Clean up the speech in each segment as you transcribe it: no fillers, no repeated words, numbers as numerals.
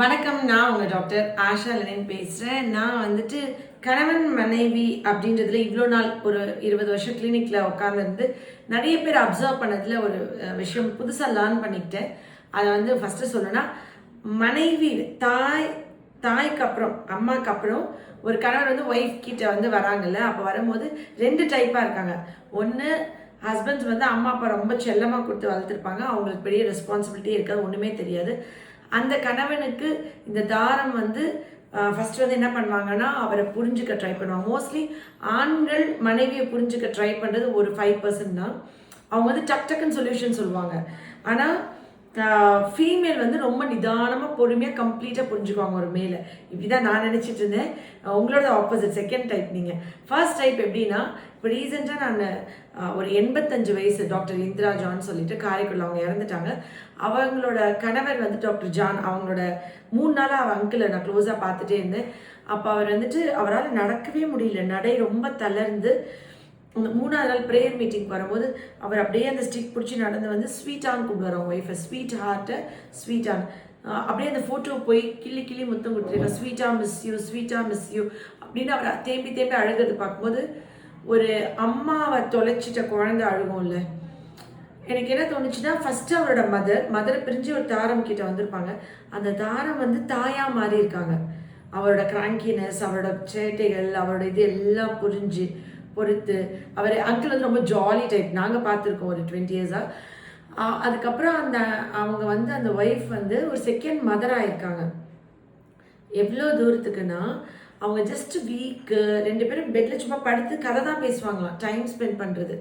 வணக்கம். நான் உங்கள் டாக்டர் ஆஷா லெனின் பேசுகிறேன். நான் வந்துட்டு கணவன் மனைவி அப்படின்றதுல இவ்வளோ நாள் ஒரு 20 வருஷம் கிளினிக்கில் உட்காந்துருந்து நிறைய பேர் அப்சர்வ் பண்ணதில் ஒரு விஷயம் புதுசாக லேர்ன் பண்ணிக்கிட்டேன். அதை வந்து ஃபஸ்ட்டு சொல்லணும்னா, மனைவி தாய்க்கு அப்புறம் அம்மாவுக்கு அப்புறம் ஒரு கணவர் வந்து ஒய்ஃப் கிட்ட வந்து வராங்கல்ல, அப்போ வரும்போது 2 டைப்பாக இருக்காங்க. ஒன்று, ஹஸ்பண்ட்ஸ் வந்து அம்மா அப்பா ரொம்ப செல்லமாக கொடுத்து வளர்த்துருப்பாங்க, அவங்களுக்கு பெரிய ரெஸ்பான்சிபிலிட்டி இருக்காது, ஒன்றுமே தெரியாது. அந்த கணவனுக்கு இந்த தாரம் வந்து ஃபஸ்ட்டு வந்து என்ன பண்ணுவாங்கன்னா, அவரை புரிஞ்சுக்க ட்ரை பண்ணுவாங்க. மோஸ்ட்லி ஆண்கள் மனைவியை புரிஞ்சுக்க ட்ரை பண்ணுறது ஒரு 5% தான். அவங்க வந்து டக்குன்னு சொல்யூஷன் சொல்லுவாங்க. ஆனால் ஃபீமேல் வந்து ரொம்ப நிதானமாக பொறுமையாக கம்ப்ளீட்டாக புரிஞ்சுக்குவாங்க ஒரு மேலே. இப்படி தான் நான் நினச்சிட்டு இருந்தேன். உங்களோட ஆப்போசிட் செகண்ட் டைப் நீங்கள். ஃபர்ஸ்ட் டைப் எப்படின்னா, இப்போ ரீசெண்டாக நான் ஒரு 85 வயசு டாக்டர் இந்திரா ஜான் சொல்லிட்டு காரைக்குடியில் அவங்க இறந்துட்டாங்க. அவங்களோட கணவர் வந்து டாக்டர் ஜான். அவங்களோட 3 நாளாக அவர் அங்கிளை நான் க்ளோஸாக பார்த்துட்டே இருந்தேன். அப்போ அவர் வந்துட்டு அவரால் நடக்கவே முடியல, நடை ரொம்ப தளர்ந்து. அந்த 3ஆவது நாள் ப்ரேயர் மீட்டிங் வரும்போது அவர் அப்படியே அந்த ஸ்டிக் பிடிச்சி நடந்து வந்து ஸ்வீட்டான்னு கூப்பிடுவார் அவங்க ஒய்ஃபை. ஸ்வீட் ஹார்ட்டை ஸ்வீட்டான் அப்படியே அந்த ஃபோட்டோ போய் கிள்ளி கிள்ளி முத்தம் கொடுத்துருக்காங்க. ஸ்வீட்டாக மிஸ் யூ அப்படின்னு அவர் தேம்பி தேம்பி அழுகிறது பார்க்கும்போது, ஒரு அம்மாவை தொலைச்சிட்ட குழந்தை அழுகும்ல, எனக்கு என்ன தோணுச்சுன்னா, ஃபஸ்ட்டு அவரோட மதரை பிரிஞ்சு ஒரு தாரம் கிட்ட வந்திருப்பாங்க. அந்த தாரம் வந்து தாயாக மாறி இருக்காங்க. அவரோட கிராங்கினஸ், அவரோட சேட்டைகள், அவரோட இது எல்லாம் பொறுத்து அவர் அங்கிள் வந்து ரொம்ப ஜாலி டைப். நாங்கள் பார்த்துருக்கோம் ஒரு 20 இயர்ஸாக. அதுக்கப்புறம் அவங்க வந்து அந்த ஒய்ஃப் வந்து ஒரு செகண்ட் மதராக இருக்காங்க. எவ்வளோ தூரத்துக்குன்னா, அவங்க ஜஸ்ட் வீக்கு 2 பேரும் பெட்டில் சும்மா படுத்து கதை தான் பேசுவாங்களாம், டைம் ஸ்பெண்ட் பண்ணுறது.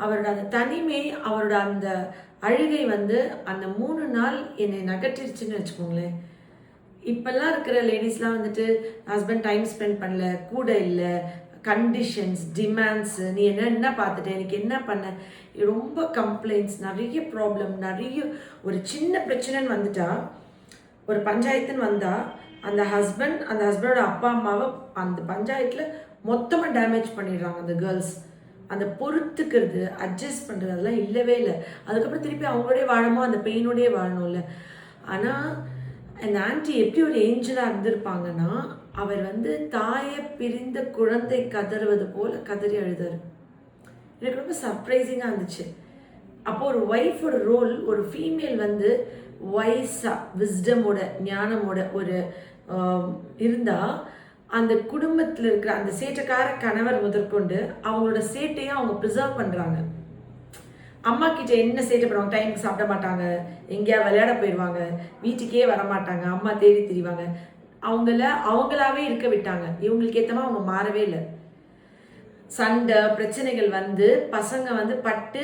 அவரோட அந்த தனிமை, அவரோட அந்த அழுகை வந்து அந்த 3 நாள் என்னை நகட்டிருச்சுன்னு வச்சுக்கோங்களேன். இப்போல்லாம் இருக்கிற லேடிஸ்லாம் வந்துட்டு ஹஸ்பண்ட் டைம் ஸ்பெண்ட் பண்ணல, கூட இல்லை, கண்டிஷன்ஸ், டிமாண்ட்ஸு, நீ என்ன பார்த்துட்ட, எனக்கு என்ன பண்ண, ரொம்ப கம்ப்ளைண்ட்ஸ், நிறைய ப்ராப்ளம், நிறைய ஒரு சின்ன பிரச்சனைன்னு வந்துட்டா, ஒரு பஞ்சாயத்துன்னு வந்தால் அந்த ஹஸ்பண்டோட அப்பா அம்மாவை அந்த பஞ்சாயத்தில் மொத்தமாக டேமேஜ் பண்ணிடுறாங்க அந்த கேர்ள்ஸ். அந்த பொறுத்துக்கிறது, அட்ஜஸ்ட் பண்ணுறது அதெல்லாம் இல்லவே இல்லை. அதுக்கப்புறம் திருப்பி அவங்களோடய வாழமோ அந்த பெயினோடையே வாழணும்ல. ஆனால் அந்த ஆன்ட்டி எப்படி ஒரு ஏஞ்சலாக இருந்திருப்பாங்கன்னா, அவர் வந்து தாயை பிரிந்த குழந்தை கதறுவது போல் கதறி அழுதார். எனக்கு ரொம்ப சர்ப்ரைசிங்காக இருந்துச்சு. அப்போ ஒரு ஒய்ஃபோட ரோல், ஒரு ஃபீமேல் வந்து வைஸாக விஸ்டமோட ஞானமோட ஒரு இருந்தால், அந்த குடும்பத்தில் இருக்கிற அந்த சேட்டைக்கார கணவர் முதற்கொண்டு அவங்களோட சேட்டையை அவங்க ப்ரிசர்வ் பண்ணுறாங்க. அம்மா கிட்ட என்ன சேட்டை பண்ணுவாங்க, டைமுக்கு சாப்பிட மாட்டாங்க, எங்கேயா விளையாட போயிடுவாங்க, வீட்டுக்கே வரமாட்டாங்க, அம்மா தேடி திரிவாங்க. அவங்களாவே இருக்க விட்டாங்க. இவங்களுக்கு ஏற்றமா அவங்க மாறவே இல்லை. சண்டை பிரச்சனைகள் வந்து பசங்க வந்து பட்டு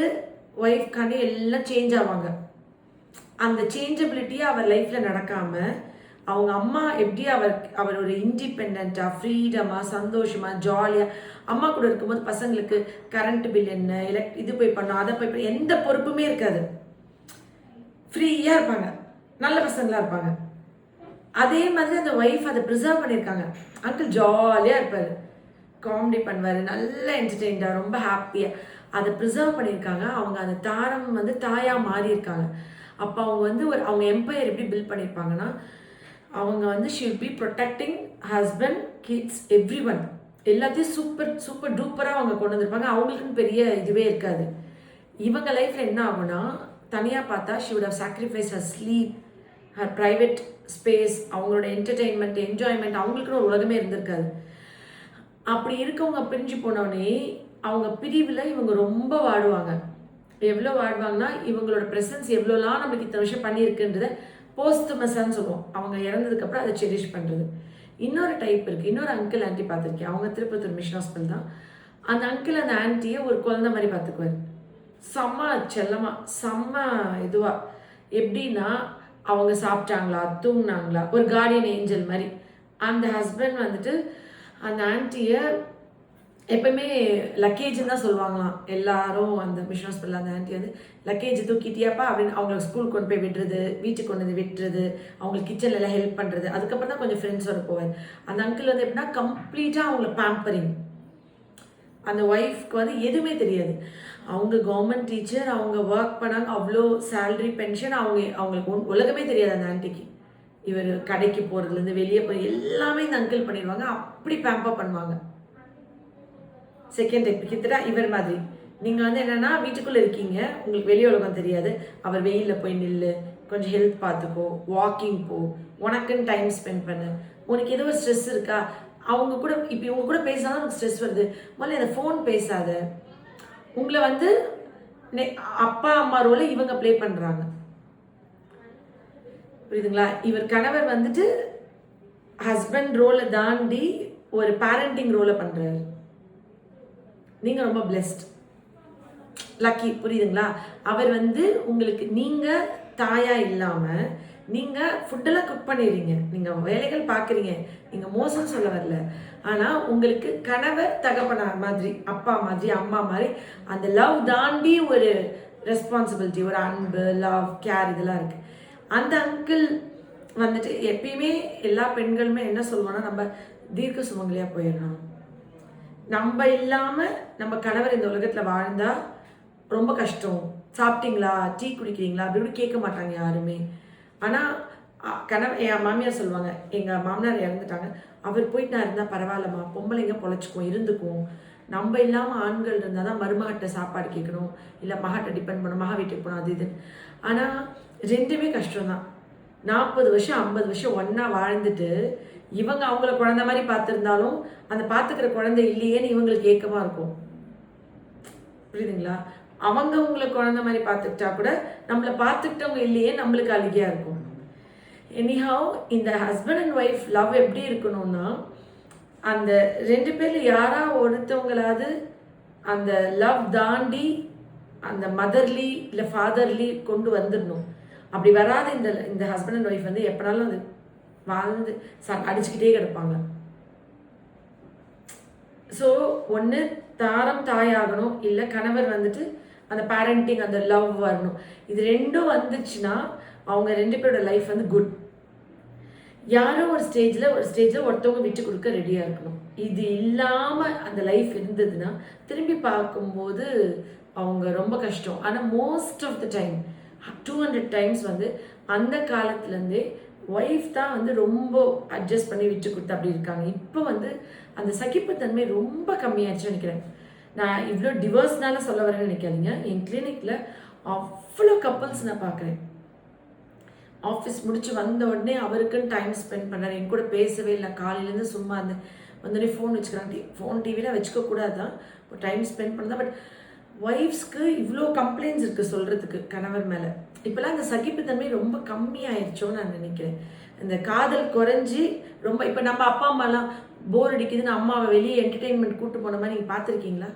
ஒய்ஃப்காண்டி எல்லாம் சேஞ்ச் ஆவாங்க. அந்த சேஞ்சபிலிட்டியை அவர் லைஃப்பில் நடக்காமல், அவங்க அம்மா எப்படி அவர் ஒரு இண்டிபெண்ட்டாக, ஃப்ரீடமாக, சந்தோஷமாக, ஜாலியாக அம்மா கூட இருக்கும்போது பசங்களுக்கு கரண்ட் பில் என்ன, இது போய் பண்ணோம், அதை போய் எந்த பொறுப்புமே இருக்காது. ஃப்ரீயாக இருப்பாங்க, நல்ல பசங்களாக இருப்பாங்க. அதே மாதிரி அந்த ஒய்ஃப் அதை ப்ரிசர்வ் பண்ணியிருக்காங்க. அங்கிள் ஜாலியாக இருப்பார், காமெடி பண்ணுவார், நல்லா என்டர்டெயின்டாக, ரொம்ப ஹாப்பியாக அதை ப்ரிசர்வ் பண்ணியிருக்காங்க. அவங்க அந்த தாரம் வந்து தாயாக மாறி இருக்காங்க. அப்போ அவங்க வந்து அவங்க எம்பையர் எப்படி பில்ட் பண்ணியிருப்பாங்கன்னா, அவங்க வந்து she'll be protecting husband, kids, everyone, எல்லாத்தையும் சூப்பர் டூப்பராக அவங்க கொண்டு வந்திருப்பாங்க. அவங்களுக்குன்னு பெரிய இதுவே இருக்காது. இவங்க லைஃப்பில் என்ன ஆகும்னா, தனியாக பார்த்தா she would have sacrifice her sleep, her private space, அவங்களோட என்டர்டெயின்மெண்ட், என்ஜாய்மெண்ட், அவங்களுக்குன்னு ஒரு உலகமே இருந்திருக்காது. அப்படி இருக்கவங்க பிரிஞ்சு போனோடனே அவங்க பிரிவில் இவங்க ரொம்ப வாடுவாங்க. எவ்வளோ வாடுவாங்கன்னா, இவங்களோட ப்ரெசன்ஸ் எவ்வளோலாம் நம்மளுக்கு இத்தனை விஷயம் பண்ணியிருக்குன்றதை போஸ்ட்மஸான்னு சொல்லுவோம். அவங்க இறந்ததுக்கப்புறம் அதை செரிஷ் பண்ணுறது. இன்னொரு டைப் இருக்குது. இன்னொரு அங்கிள் ஆன்ட்டி பார்த்துருக்கேன். அவங்க திருப்பத்தூர் மிஷன் ஹாஸ்பிட்டல் தான். அந்த அங்கிள் அந்த ஆன்ட்டியை ஒரு குழந்தை மாதிரி பார்த்துக்குவார். செம்ம செல்லமாக, செம்ம இதுவாக. எப்படின்னா, அவங்க சாப்பிட்டாங்களா, தூங்கினாங்களா, ஒரு கார்டியன் ஏஞ்சல் மாதிரி. அந்த ஹஸ்பண்ட் வந்துட்டு அந்த ஆன்ட்டியை எப்பவுமே லக்கேஜ்னு தான் சொல்லுவாங்களாம் எல்லாரும். அந்த மிஷன் ஹாஸ்பிட்டல் அந்த ஆன்ட்டி வந்து லக்கேஜ் தூக்கிட்டியாப்பா அப்படின்னு அவங்களுக்கு ஸ்கூலுக்கு கொண்டு போய் விடுறது, வீட்டுக்கு கொண்டு வந்து விட்டுறது, அவங்களுக்கு கிச்சனில் எல்லாம் ஹெல்ப் பண்ணுறது. அதுக்கப்புறம் தான் கொஞ்சம் ஃப்ரெண்ட்ஸோட போவார். அந்த அங்கிள் வந்து எப்படின்னா கம்ப்ளீட்டாக அவங்கள பேம்பரிங். அந்த ஒய்ஃப்க்கு வந்து எதுவுமே தெரியாது. அவங்க கவர்மெண்ட் டீச்சர், அவங்க ஒர்க் பண்ணாங்க, அவ்வளோ சேலரி, பென்ஷன், அவங்களுக்கு உலகமே தெரியாது அந்த ஆன்ட்டிக்கு. இவர் கடைக்கு போகிறதுலேருந்து வெளியே போய் எல்லாமே இந்த அங்கிள் பண்ணிடுவாங்க. அப்படி பேம்பர் பண்ணுவாங்க. செகண்ட் டைப் கிட்டத்தட்ட இவர் மாதிரி. நீங்கள் வந்து என்னென்னா வீட்டுக்குள்ளே இருக்கீங்க, உங்களுக்கு வெளி உலகம் தெரியாது. அவர் வெயிலில் போய் நில்லு, கொஞ்சம் ஹெல்த் பார்த்துக்கோ, வாக்கிங் போ, உனக்குன்னு டைம் ஸ்பெண்ட் பண்ணு. உனக்கு ஏதோ ஒரு ஸ்ட்ரெஸ் இருக்கா, அவங்க கூட இப்போ இவங்க கூட பேசினாலும் உனக்கு ஸ்ட்ரெஸ் வருது, முதல்ல அந்த ஃபோன் பேசாத. உங்களை வந்து அப்பா அம்மா ரோலை இவங்க ப்ளே பண்ணுறாங்க. புரியுதுங்களா? இவர் கணவர் வந்துட்டு ஹஸ்பண்ட் ரோலை தாண்டி ஒரு பேரண்டிங் ரோலை பண்ணுறாரு. நீங்கள் ரொம்ப பிளெஸ்ட், லக்கி. புரியுதுங்களா? அவர் வந்து உங்களுக்கு நீங்கள் தாயா இல்லாமல் நீங்கள் ஃபுட்டெல்லாம் குக் பண்ணிடுறீங்க, நீங்கள் வேலைகள் பார்க்குறீங்க, நீங்கள் மோசம் சொல்ல வரல. ஆனால் உங்களுக்கு கணவர் தகப்பனார் மாதிரி, அப்பா மாதிரி, அம்மா மாதிரி அந்த லவ் தாண்டி ஒரு ரெஸ்பான்சிபிலிட்டி, ஒரு அன்பு, லவ், கேர் இதெல்லாம் இருக்குது. அந்த அங்கிள் வந்துட்டு எப்பயுமே எல்லா பெண்களுமே என்ன சொல்லுவோன்னா, நம்ம தீர்க்க சுமங்கலியாக போயிடணும். நம்ம இல்லாமல் நம்ம கணவர் இந்த உலகத்தில் வாழ்ந்தால் ரொம்ப கஷ்டம். சாப்பிட்டீங்களா, டீ குடிக்கிறீங்களா அப்படி இப்படி கேட்க மாட்டாங்க யாருமே. ஆனால் என் மாமியார் சொல்லுவாங்க, எங்கள் மாமனார் இறந்துட்டாங்க, அவர் போயிட்டு நான் இருந்தால் பரவாயில்லம்மா, பொம்பளைங்க பொழைச்சிக்கும், இருந்துக்கும். நம்ம இல்லாமல் ஆண்கள் இருந்தால் தான் மருமகிட்ட சாப்பாடு கேட்கணும், இல்லை மகிட்ட டிபெண்ட் பண்ணணும், மகா வீட்டுக்கு போகணும், அது இதுன்னு. ஆனால் ரெண்டுமே கஷ்டம்தான். 40 வருஷம் 50 வருஷம் ஒன்றா வாழ்ந்துட்டு இவங்க அவங்கள குழந்தை மாதிரி பார்த்துருந்தாலும் அந்த பார்த்துக்கிற குழந்தை இல்லையேன்னு இவங்களுக்கு ஏக்கமாக இருக்கும். புரியுதுங்களா? அவங்க உங்களை குழந்தை மாதிரி பார்த்துக்கிட்டா கூட நம்மளை பார்த்துக்கிட்டவங்க இல்லையே நம்மளுக்கு அழுகையாக இருக்கும். எனிஹாவ் இந்த ஹஸ்பண்ட் அண்ட் ஒய்ஃப் லவ் எப்படி இருக்கணும்னா, அந்த 2 பேரில் யாரா ஒருத்தவங்களாவது அந்த லவ் தாண்டி அந்த மதர்லி இல்லை ஃபாதர்லி கொண்டு வந்துடணும். அப்படி வராத இந்த ஹஸ்பண்ட் அண்ட் ஒய்ஃப் வந்து எப்பனாலும் அது வாழ்ந்து அடிச்சுக்கிட்டே கிடப்பாங்க. ஸோ ஒன்று தாரம் தாயாகணும், இல்லை கணவர் வந்துட்டு அந்த பேரண்டிங் அந்த லவ் வரணும். இது ரெண்டும் வந்துச்சுன்னா அவங்க 2 பேரோட லைஃப் வந்து குட். யாரோ ஒரு ஸ்டேஜில் ஒருத்தவங்க விட்டு கொடுக்க ரெடியாக இருக்கணும். இது இல்லாமல் அந்த லைஃப் இருந்ததுன்னா திரும்பி பார்க்கும்போது அவங்க ரொம்ப கஷ்டம். ஆனால் most of the time 200 times வந்து அந்த காலத்துலேருந்தே ஒய்ஃப் தான் வந்து ரொம்ப அட்ஜஸ்ட் பண்ணி விட்டு கொடுத்து அப்படி இருக்காங்க. இப்போ வந்து அந்த சகிப்புத்தன்மை ரொம்ப கம்மியாகிடுச்சுன்னு நினைக்கிறேன். நான் இவ்வளோ டிவோர்ஸ்னால சொல்ல வரேன்னு நினைக்காதீங்க. என் கிளினிக்கில் அவ்வளோ கப்புள்ஸ் நான் பார்க்குறேன். ஆஃபீஸ் முடிச்சு வந்த உடனே அவருக்குன்னு டைம் ஸ்பெண்ட் பண்ணுறாரு, என் கூட பேசவே இல்லை, காலையிலேருந்து சும்மா வந்தோடனே ஃபோன் வச்சுக்கிறாங்க. ஃபோன் டிவியில் வச்சுக்கக்கூடாது தான், இப்போ டைம் ஸ்பெண்ட் பண்ணதான். பட் ஒய்ஃப்ஸ்க்கு இவ்வளோ கம்ப்ளைண்ட்ஸ் இருக்குது சொல்கிறதுக்கு கணவர் மேலே. இப்போலாம் அந்த சகிப்புத்தன்மை ரொம்ப கம்மியாயிடுச்சோன்னு நான் நினைக்கிறேன். இந்த காதல் குறைஞ்சி ரொம்ப இப்போ நம்ம அப்பா அம்மாலாம் போர் அடிக்குதுன்னு அம்மாவை வெளியே என்டர்டெயின்மெண்ட் கூப்பிட்டு போன மாதிரி நீங்கள் பார்த்துருக்கீங்களா?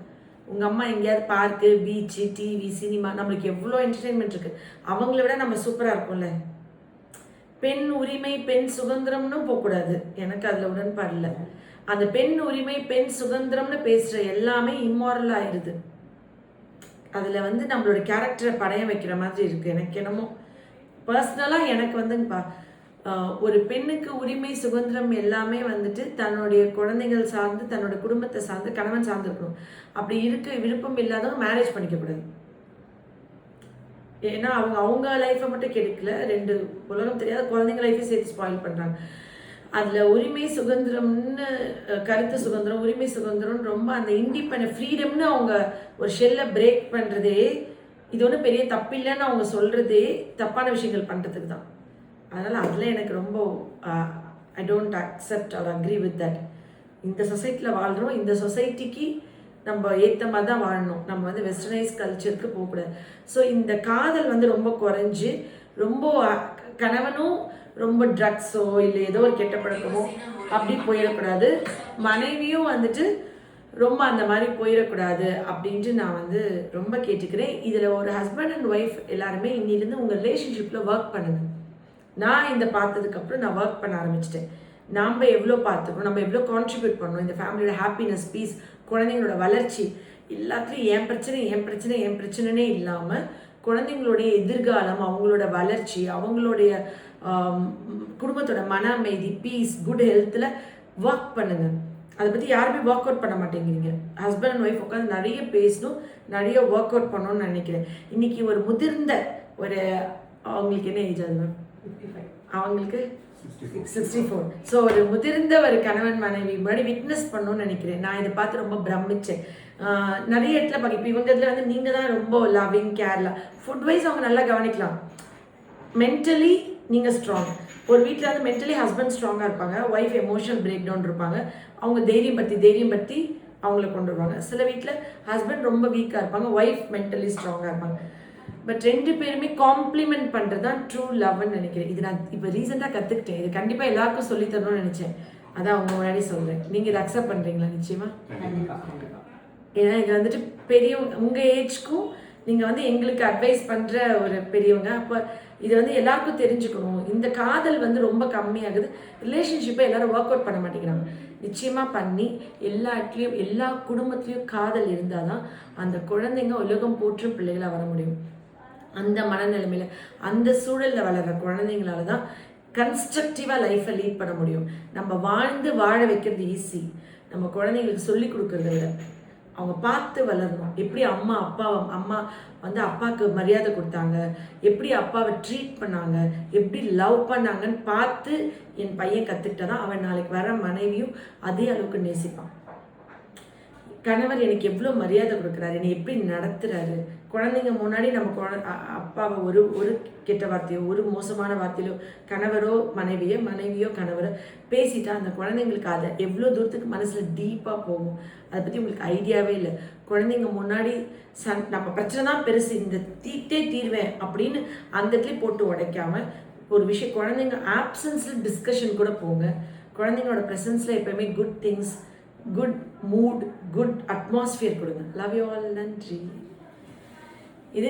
உங்கள் அம்மா எங்கேயாவது பார்க்கு, பீச்சு, டிவி, சினிமா, நம்மளுக்கு எவ்வளோ என்டர்டெயின்மெண்ட் இருக்குது. அவங்கள விட நம்ம சூப்பராக இருக்கும்ல. பெண் உரிமை, பெண் சுதந்திரம்னு போகக்கூடாது, எனக்கு அதில் உடன்பாடு இல்லை. அந்த பெண் உரிமை, பெண் சுதந்திரம்னு பேசுகிற எல்லாமே இம்மாரல் ஆயிடுது. அதில் வந்து நம்மளோட கேரக்டரை பணைய வைக்கிற மாதிரி இருக்குது. எனக்கு என்னமோ பர்சனலாக எனக்கு வந்துங்கப்பா, ஒரு பெண்ணுக்கு உரிமை, சுதந்திரம் எல்லாமே வந்துட்டு தன்னுடைய குழந்தைகள் சார்ந்து, தன்னோட குடும்பத்தை சார்ந்து, கணவன் சார்ந்து இருக்கணும். அப்படி இருக்க விருப்பம் இல்லாதவங்க மேரேஜ் பண்ணிக்கக்கூடாது. ஏன்னா அவங்க லைஃப்பை மட்டும் கெடுக்கல, 2 உலகம் தெரியாத குழந்தைங்க லைஃபை சேர்த்து ஸ்பாயில் பண்ணுறாங்க. அதில் உரிமை சுதந்திரம்னு, கருத்து சுதந்திரம், உரிமை சுதந்திரம்னு ரொம்ப அந்த இண்டிபெண்ட் ஃப்ரீடம்னு அவங்க ஒரு ஷெல்லை பிரேக் பண்ணுறதே, இது ஒன்றும் பெரிய தப்பில்லைன்னு அவங்க சொல்கிறதே தப்பான விஷயங்கள் பண்ணுறதுக்கு தான். அதனால் அதில் எனக்கு ரொம்ப I don't accept or agree with that. இந்த சொசைட்டியில் வாழ்கிறோம், இந்த சொசைட்டிக்கு நம்ம ஏற்ற மாதிரி தான் வாழணும். நம்ம வந்து வெஸ்டர்னைஸ் கல்ச்சருக்கு போகக்கூடாது. ஸோ இந்த காதல் வந்து ரொம்ப குறைஞ்சி, ரொம்ப கணவனும் ரொம்ப ட்ரக்ஸோ இல்லை ஏதோ ஒரு கெட்ட பழக்கமோ அப்படி போயிடக்கூடாது, மனைவியும் வந்துட்டு ரொம்ப அந்த மாதிரி போயிடக்கூடாது அப்படின்ட்டு நான் வந்து ரொம்ப கேட்டுக்கிறேன். இதில் ஒரு ஹஸ்பண்ட் அண்ட் ஒய்ஃப் எல்லாருமே இன்னிலேருந்து உங்கள் ரிலேஷன்ஷிப்பில் ஒர்க் பண்ணுங்கள். நான் இந்த பார்த்ததுக்கப்புறம் நான் ஒர்க் பண்ண ஆரம்பிச்சிட்டேன். நம்ம எவ்வளோ பார்த்துக்கணும், நம்ம எவ்வளோ கான்ட்ரிபியூட் பண்ணணும், இந்த ஃபேமிலியோட ஹாப்பினஸ், பீஸ், குழந்தைங்களோட வளர்ச்சி, எல்லாத்துலேயும் என் பிரச்சனைனே இல்லாமல் குழந்தைங்களுடைய எதிர்காலம், அவங்களோட வளர்ச்சி, அவங்களுடைய குடும்பத்தோட மன அமைதி, பீஸ், குட் ஹெல்த்தில் ஒர்க் பண்ணுங்கள். அதை பற்றி யாருமே ஒர்க் அவுட் பண்ண மாட்டேங்கிறீங்க. ஹஸ்பண்ட் அண்ட் ஒய்ஃப் உட்காந்து நிறைய பேசணும், நிறைய ஒர்க் அவுட் பண்ணணும்னு நினைக்கிறேன். இன்றைக்கி ஒரு முதிர்ந்த ஒரு, அவங்களுக்கு என்ன ஏஜ் ஆகுது மேம்? 55, அவங்களுக்கு 64. ஸோ ஒரு முதிர்ந்த ஒரு கணவன் மனைவி முன்னாடி விட்னஸ் பண்ணணும்னு நினைக்கிறேன். நான் இதை பார்த்து ரொம்ப பிரமிச்சேன். நிறைய இடத்துல பார்க்க இப்போ இவங்க இதில் வந்து நீங்கள் தான் ரொம்ப லவ்விங் கேர்லாம் ஃபுட் வைஸ் அவங்க நல்லா கவனிக்கலாம். மென்டலி நீங்கள் ஸ்ட்ராங். ஒரு வீட்டில் வந்து மென்டலி ஹஸ்பண்ட் ஸ்ட்ராங்காக இருப்பாங்க, ஒய்ஃப் எமோஷனல் பிரேக் டவுன் இருப்பாங்க, அவங்க தைரியம் பற்றி அவங்கள கொண்டு வருவாங்க. சில வீட்டில் ஹஸ்பண்ட் ரொம்ப வீக்காக இருப்பாங்க, ஒய்ஃப் மென்டலி ஸ்ட்ராங்காக இருப்பாங்க. பட் 2 பேருமே காம்ப்ளிமெண்ட் பண்ணுறது தான் ட்ரூ லவ்னு நினைக்கிறேன். இது நான் இப்போ ரீசெண்டாக கற்றுக்கிட்டேன். இது கண்டிப்பாக எல்லாருக்கும் சொல்லித்தரணும்னு நினச்சேன். அதான் அவங்க முன்னாடி சொல்கிறேன். நீங்கள் இதை அக்செப்ட் பண்ணுறீங்களா? நிச்சயமா. ஏன்னா இது வந்துட்டு பெரியவங்க உங்கள் ஏஜ்க்கும் நீங்கள் வந்து எங்களுக்கு அட்வைஸ் பண்ணுற ஒரு பெரியவங்க. அப்போ இது வந்து எல்லாருக்கும் தெரிஞ்சுக்கணும். இந்த காதல் வந்து ரொம்ப கம்மியாகுது. ரிலேஷன்ஷிப்பை எல்லாரும் ஒர்க் அவுட் பண்ண மாட்டேங்கிறாங்க. நிச்சயமாக பண்ணி எல்லா இடத்துலையும் எல்லா குடும்பத்துலேயும் காதல் இருந்தால் தான் அந்த குழந்தைங்க உலகம் போற்றும் பிள்ளைகளாக வர முடியும். அந்த மனநிலைமையில் அந்த சூழலில் வளர்கிற குழந்தைங்களால தான் கன்ஸ்ட்ரக்டிவாக லைஃப்பை லீட் பண்ண முடியும். நம்ம வாழ்ந்து வாழ வைக்கிறது ஈஸி. நம்ம குழந்தைங்களுக்கு சொல்லி கொடுக்கறத விட அவங்க பார்த்து வளரணும். எப்படி அம்மா வந்து அப்பாவுக்கு மரியாதை கொடுத்தாங்க, எப்படி அப்பாவை ட்ரீட் பண்ணாங்க, எப்படி லவ் பண்ணாங்கன்னு பார்த்து என் பையன் கற்றுக்கிட்டா தான் அவன் நாளைக்கு வர மனைவியும் அதே அளவுக்கு நேசிப்பான். கணவர் எனக்கு எவ்வளோ மரியாதை கொடுக்குறாரு, என்னை எப்படி நடத்துகிறாரு. குழந்தைங்க முன்னாடி நம்ம அப்பாவை ஒரு கெட்ட வார்த்தையோ ஒரு மோசமான வார்த்தையிலோ கணவரோ மனைவியோ கணவரோ பேசிட்டா அந்த குழந்தைங்களுக்கு அதை எவ்வளோ தூரத்துக்கு மனசில் டீப்பாக போகும் அதை பற்றி உங்களுக்கு ஐடியாவே இல்லை. குழந்தைங்க முன்னாடி நம்ம பிரச்சனை தான் பெருசு, இந்த தீர்வேன் அப்படின்னு அந்த இடத்துல போட்டு உடைக்காமல் ஒரு விஷயம் குழந்தைங்க ஆப்சன்ஸில் டிஸ்கஷன் கூட போங்க. குழந்தைங்களோட ப்ரெசன்ஸில் எப்போயுமே good things, good mood, good atmosphere கொடுங்க. Love you all. நன்றி. இது